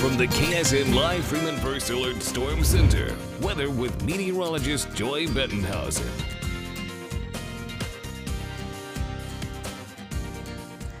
From the KSN Live Freeman First Alert Storm Center, weather with meteorologist Joy Bettenhausen.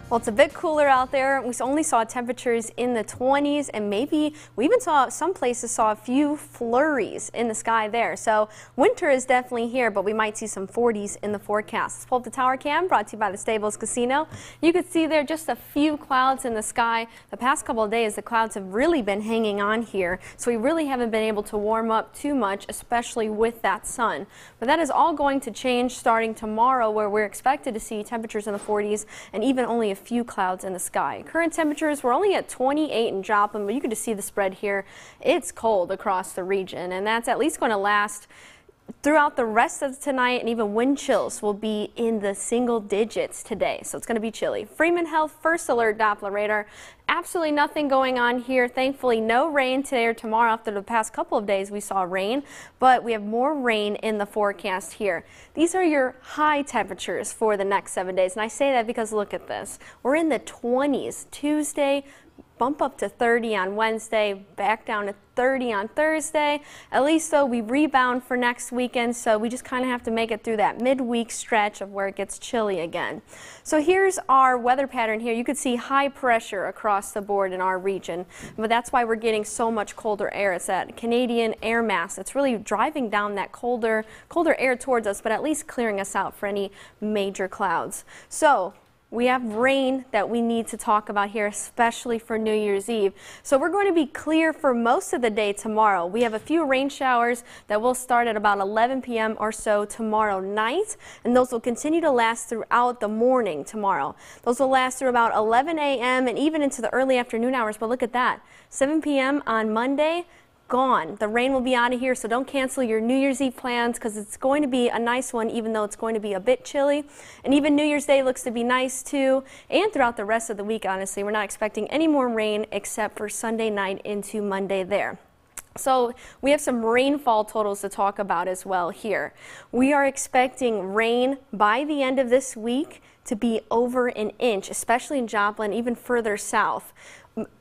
Well, it's a bit cooler out there. We only saw temperatures in the 20s, and maybe we even saw some places saw a few flurries in the sky there. So winter is definitely here, but we might see some 40s in the forecast. Let's pull up the tower cam brought to you by the Stables Casino. You can see there just a few clouds in the sky. The past couple of days, the clouds have really been hanging on here, so we really haven't been able to warm up too much, especially with that sun. But that is all going to change starting tomorrow, where we're expected to see temperatures in the 40s and even only a few clouds in the sky. Current temperatures, we're only at 28 in Joplin, but you can just see the spread here. It's cold across the region, and that's at least going to last throughout the rest of tonight, and even wind chills will be in the single digits today, so it's going to be chilly. Freeman Health First Alert Doppler radar. Absolutely nothing going on here. Thankfully, no rain today or tomorrow. After the past couple of days, we saw rain, but we have more rain in the forecast here. These are your high temperatures for the next 7 days, and I say that because look at this. We're in the 20s Tuesday, bump up to 30 on Wednesday, back down to 30 on Thursday. At least though, we rebound for next weekend, so we just kind of have to make it through that midweek stretch of where it gets chilly again. So here's our weather pattern here. You could see high pressure across the board in our region, but that's why we're getting so much colder air. It's that Canadian air mass that's really driving down that colder air towards us, but at least clearing us out for any major clouds. So we have rain that we need to talk about here, especially for New Year's Eve. So we're going to be clear for most of the day tomorrow. We have a few rain showers that will start at about 11 p.m. or so tomorrow night, and those will continue to last throughout the morning tomorrow. Those will last through about 11 a.m. and even into the early afternoon hours, but look at that. 7 p.m. on Monday, gone. The rain will be out of here, so don't cancel your New Year's Eve plans because it's going to be a nice one, even though it's going to be a bit chilly. And even New Year's Day looks to be nice too, and throughout the rest of the week, honestly. We're not expecting any more rain except for Sunday night into Monday there. So we have some rainfall totals to talk about as well here. We are expecting rain by the end of this week to be over an inch, especially in Joplin, even further south.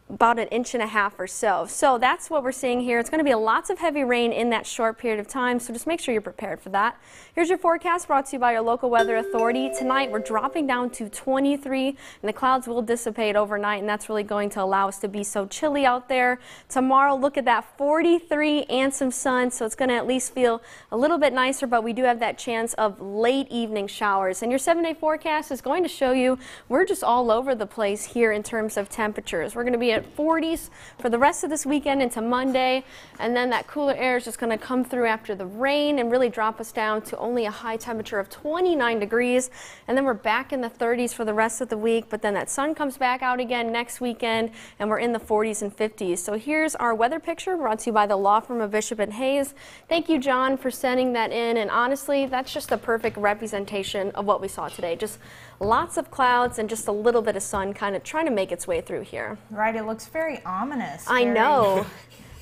About 1.5 inches or so. So that's what we're seeing here. It's going to be lots of heavy rain in that short period of time, so just make sure you're prepared for that. Here's your forecast brought to you by your local weather authority. Tonight we're dropping down to 23, and the clouds will dissipate overnight, and that's really going to allow us to be so chilly out there. Tomorrow, look at that, 43 and some sun, so it's going to at least feel a little bit nicer, but we do have that chance of late evening showers. And your 7-day forecast is going to show you we're just all over the place here in terms of temperatures. We're going to be at 40s for the rest of this weekend into Monday, and then that cooler air is just going to come through after the rain and really drop us down to only a high temperature of 29 degrees, and then we're back in the 30s for the rest of the week, but then that sun comes back out again next weekend and we're in the 40s and 50s. So here's our weather picture brought to you by the law firm of Bishop and Hayes. Thank you, John, for sending that in, and honestly that's just a perfect representation of what we saw today. Just lots of clouds and just a little bit of sun kind of trying to make its way through here. Right, it looks very ominous. I know.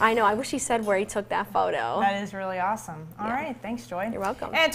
I know. I wish he said where he took that photo. That is really awesome. All right, thanks, Joy. You're welcome. And